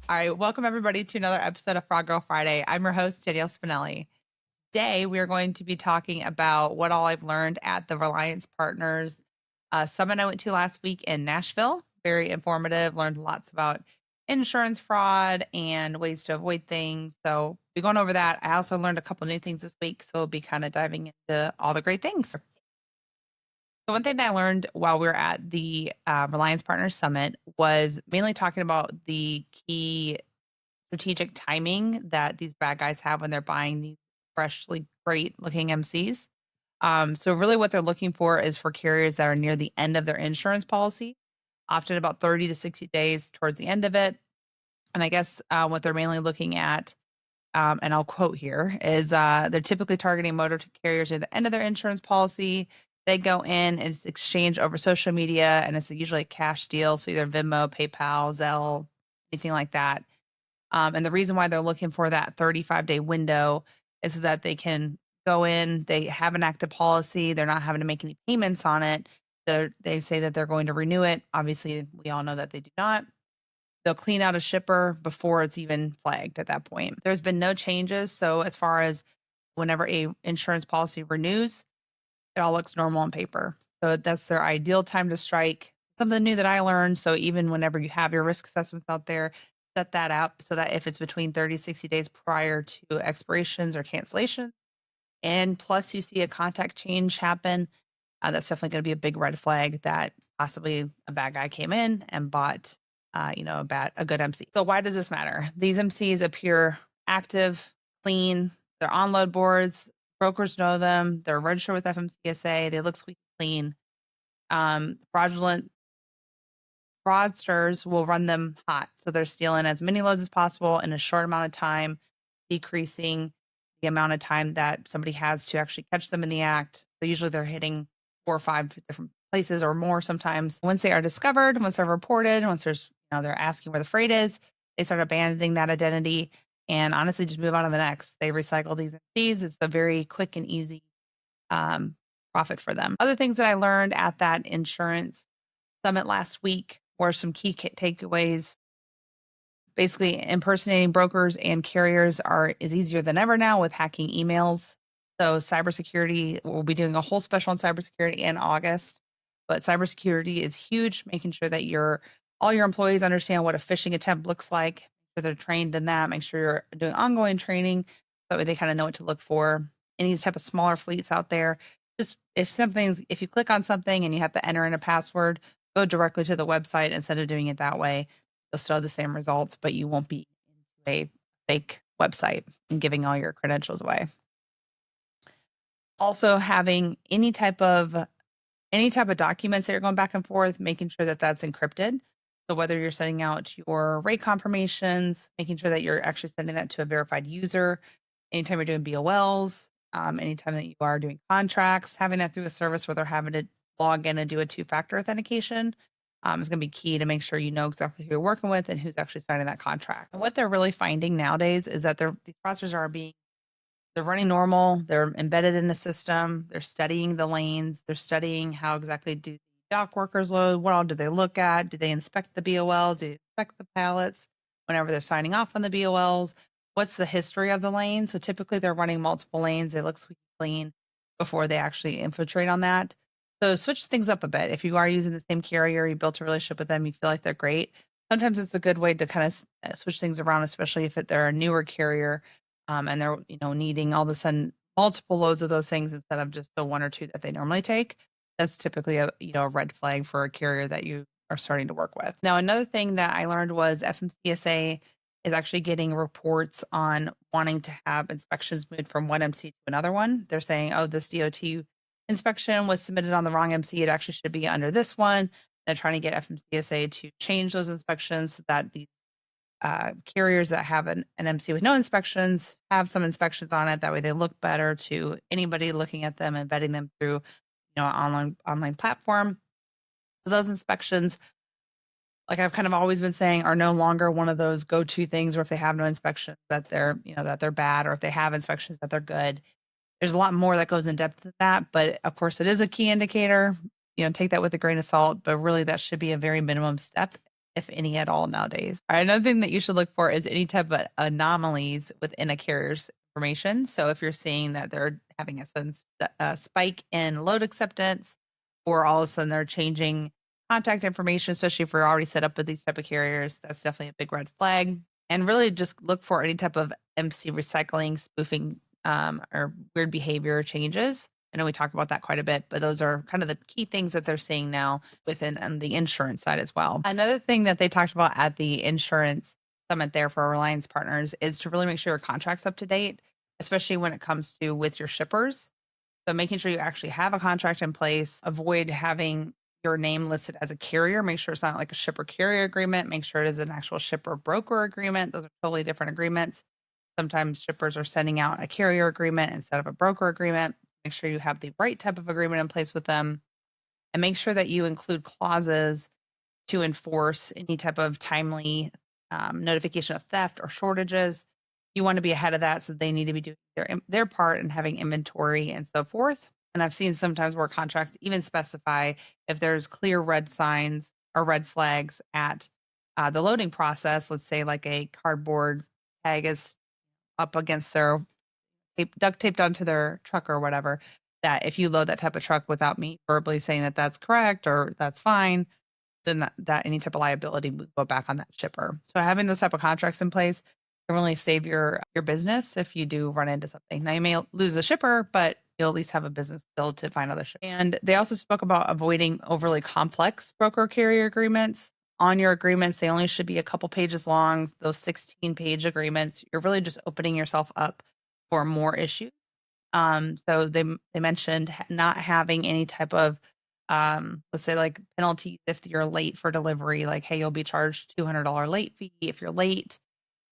All right, welcome everybody to another episode of Fraud Girl Friday. I'm your host, Danielle Spinelli. Today, we are going to be talking about what all I've learned at the Reliance Partners Summit I went to last week in Nashville. Very informative, learned lots about insurance fraud and ways to avoid things. So, we're going over that. I also learned a couple new things this week, so we'll be kind of diving into all the great things. So one thing that I learned while we were at the Reliance Partners Summit was mainly talking about the key strategic timing that these bad guys have when they're buying these freshly great looking MCs. So really what they're looking for is for carriers that are near the end of their insurance policy, often about 30 to 60 days towards the end of it. And I guess what they're mainly looking at, and I'll quote here, is they're typically targeting motor carriers at the end of their insurance policy. They go in and it's exchanged over social media, and it's usually a cash deal. So either Venmo, PayPal, Zelle, anything like that. And the reason why they're looking for that 35-day window is so that they can go in, they have an active policy, they're not having to make any payments on it. They say that they're going to renew it. Obviously, we all know that they do not. They'll clean out a shipper before it's even flagged at that point. There's been no changes. So as far as whenever a insurance policy renews, it all looks normal on paper. So that's their ideal time to strike. Something new that I learned. So even whenever you have your risk assessments out there, set that up so that if it's between 30, 60 days prior to expirations or cancellations, and plus you see a contact change happen, that's definitely going to be a big red flag that possibly a bad guy came in and bought, a good MC. So why does this matter? These MCs appear active, clean, they're on load boards, brokers know them, they're registered with FMCSA, they look squeaky clean. Fraudsters will run them hot. So they're stealing as many loads as possible in a short amount of time, decreasing the amount of time that somebody has to actually catch them in the act. So usually they're hitting 4 or 5 different places or more sometimes. Once they are discovered, once they're reported, once they're asking where the freight is, they start abandoning that identity and honestly just move on to the next. They recycle these MCs. It's a very quick and easy profit for them. Other things that I learned at that insurance summit last week were some key takeaways. Basically, impersonating brokers and carriers is easier than ever now with hacking emails. So cybersecurity, we'll be doing a whole special on cybersecurity in August. But cybersecurity is huge, making sure that all your employees understand what a phishing attempt looks like, make sure they're trained in that, make sure you're doing ongoing training. That way they kind of know what to look for. Any type of smaller fleets out there, just if you click on something and you have to enter in a password, go directly to the website instead of doing it that way. You'll still have the same results, but you won't be into a fake website and giving all your credentials away. Also, having any type of documents that you're going back and forth, making sure that that's encrypted. So whether you're sending out your rate confirmations, making sure that you're actually sending that to a verified user. Anytime you're doing BOLs, anytime that you are doing contracts, having that through a service where they're having to log in and do a 2-factor authentication is going to be key to make sure you know exactly who you're working with and who's actually signing that contract. And what they're really finding nowadays is that these processors they're running normal, they're embedded in the system, they're studying the lanes, they're studying how exactly do the dock workers load, what all do they look at, do they inspect the BOLs, do they inspect the pallets whenever they're signing off on the BOLs, what's the history of the lane. So typically they're running multiple lanes, they look squeaky clean before they actually infiltrate on that. So switch things up a bit. If you are using the same carrier, you built a relationship with them, you feel like they're great. Sometimes it's a good way to kind of switch things around, especially if they're a newer carrier and they're needing all of a sudden multiple loads of those things instead of just the 1 or 2 that they normally take. That's typically a red flag for a carrier that you are starting to work with. Now, another thing that I learned was FMCSA is actually getting reports on wanting to have inspections moved from one MC to another one. They're saying, oh, this DOT inspection was submitted on the wrong MC. It actually should be under this one. They're trying to get FMCSA to change those inspections so that the carriers that have an MC with no inspections have some inspections on it. That way they look better to anybody looking at them and vetting them through an online platform. So those inspections, like I've kind of always been saying, are no longer one of those go-to things where if they have no inspections that they're bad, or if they have inspections that they're good. There's a lot more that goes in depth to that, but of course it is a key indicator. Take that with a grain of salt, but really that should be a very minimum step, if any at all nowadays. All right, another thing that you should look for is any type of anomalies within a carrier's information. So if you're seeing that they're having a sudden spike in load acceptance, or all of a sudden they're changing contact information, especially if you're already set up with these type of carriers, that's definitely a big red flag. And really just look for any type of MC recycling, spoofing, or weird behavior changes. I know we talk about that quite a bit, but those are kind of the key things that they're seeing now within on the insurance side as well. Another thing that they talked about at the insurance summit there for Reliance Partners is to really make sure your contract's up to date, especially when it comes to with your shippers. So making sure you actually have a contract in place, avoid having your name listed as a carrier. Make sure it's not like a shipper carrier agreement. Make sure it is an actual shipper broker agreement. Those are totally different agreements. Sometimes shippers are sending out a carrier agreement instead of a broker agreement. Make sure you have the right type of agreement in place with them, and make sure that you include clauses to enforce any type of timely notification of theft or shortages. You want to be ahead of that, so they need to be doing their part and having inventory and so forth. And I've seen sometimes where contracts even specify if there's clear red signs or red flags at the loading process. Let's say like a cardboard tag is up against their duct taped onto their truck or whatever, that if you load that type of truck without me verbally saying that that's correct or that's fine, then that any type of liability would go back on that shipper. So having those type of contracts in place can really save your business if you do run into something. Now you may lose a shipper, but you'll at least have a business still to find other shippers. And they also spoke about avoiding overly complex broker carrier agreements. On your agreements, they only should be a couple pages long. Those 16-page agreements, you're really just opening yourself up for more issues. So they mentioned not having any type of let's say like penalties if you're late for delivery, like, hey, you'll be charged $200 late fee if you're late.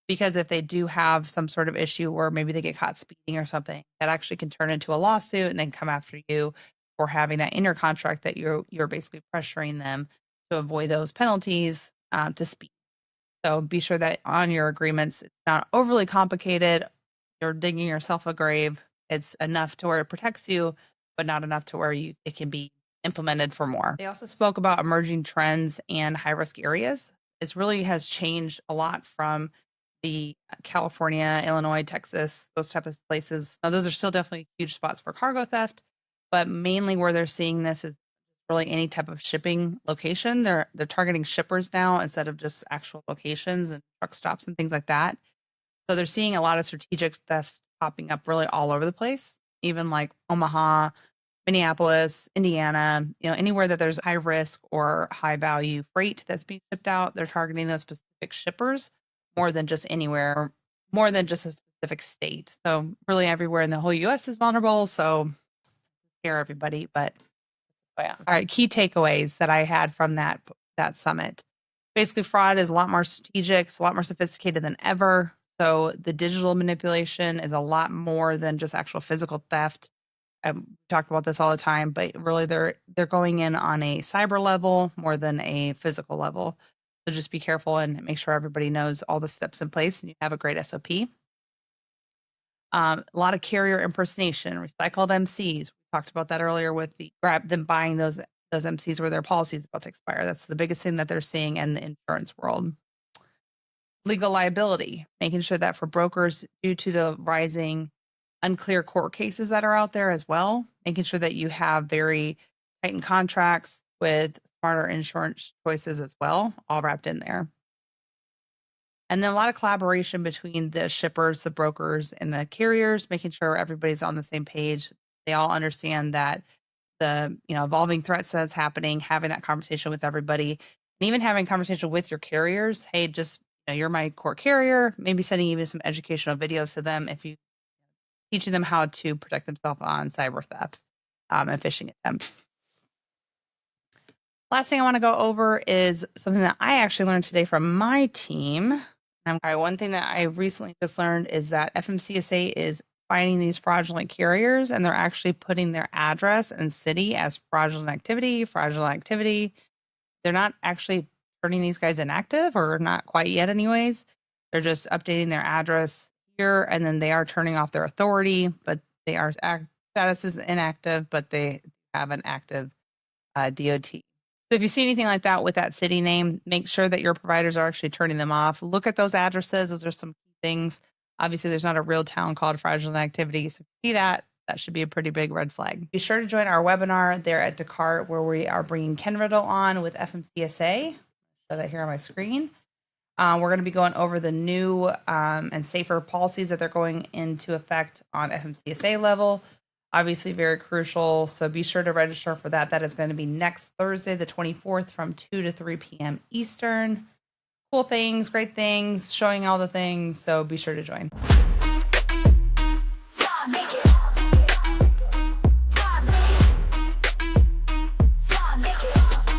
Because if they do have some sort of issue or maybe they get caught speeding or something, that actually can turn into a lawsuit and then come after you for having that in your contract that you're basically pressuring them to avoid those penalties to speed. So be sure that on your agreements, it's not overly complicated. You're digging yourself a grave. It's enough to where it protects you, but not enough to where it can be implemented for more. They also spoke about emerging trends and high risk areas. It really has changed a lot from the California, Illinois, Texas, those type of places. Now, those are still definitely huge spots for cargo theft, but mainly where they're seeing this is really any type of shipping location. They're targeting shippers now instead of just actual locations and truck stops and things like that. So they're seeing a lot of strategic thefts popping up really all over the place, even like Omaha, Minneapolis, Indiana, anywhere that there's high risk or high value freight that's being shipped out, they're targeting those specific shippers more than just anywhere, more than just a specific state. So really everywhere in the whole US is vulnerable. So scare everybody, but yeah. All right, key takeaways that I had from that summit. Basically, fraud is a lot more strategic, it's a lot more sophisticated than ever. So the digital manipulation is a lot more than just actual physical theft. We talk about this all the time, but really they're going in on a cyber level more than a physical level. So just be careful and make sure everybody knows all the steps in place and you have a great SOP. A lot of carrier impersonation, recycled MCs. We talked about that earlier with them buying those MCs where their policy is about to expire. That's the biggest thing that they're seeing in the insurance world. Legal liability, making sure that for brokers, due to the rising unclear court cases that are out there as well, making sure that you have very tightened contracts with smarter insurance choices as well, all wrapped in there. And then a lot of collaboration between the shippers, the brokers, and the carriers, making sure everybody's on the same page. They all understand that the evolving threats that's happening, having that conversation with everybody, and even having conversation with your carriers. Hey, just you're my core carrier. Maybe sending even some educational videos to them if you teaching them how to protect themselves on cyber theft and phishing attempts. Last thing I want to go over is something that I actually learned today from my team. One thing that I recently just learned is that FMCSA is finding these fraudulent carriers and they're actually putting their address and city as fraudulent activity. They're not actually turning these guys inactive, or not quite yet anyways. They're just updating their address here and then they are turning off their authority, but They are status is inactive, but they have an active DOT. So if you see anything like that with that city name, make sure that your providers are actually turning them off. Look at those addresses. Those are some key things. Obviously, there's not a real town called Fraudulent Activity. So if you see that, that should be a pretty big red flag. Be sure to join our webinar there at Descartes, where we are bringing Ken Riddle on with FMCSA. Show that here on my screen. We're going to be going over the new and safer policies that they're going into effect on FMCSA level. Obviously, very crucial. So be sure to register for that. That is going to be next Thursday, the 24th, from 2 to 3 p.m. Eastern. Cool things, great things, showing all the things. So be sure to join.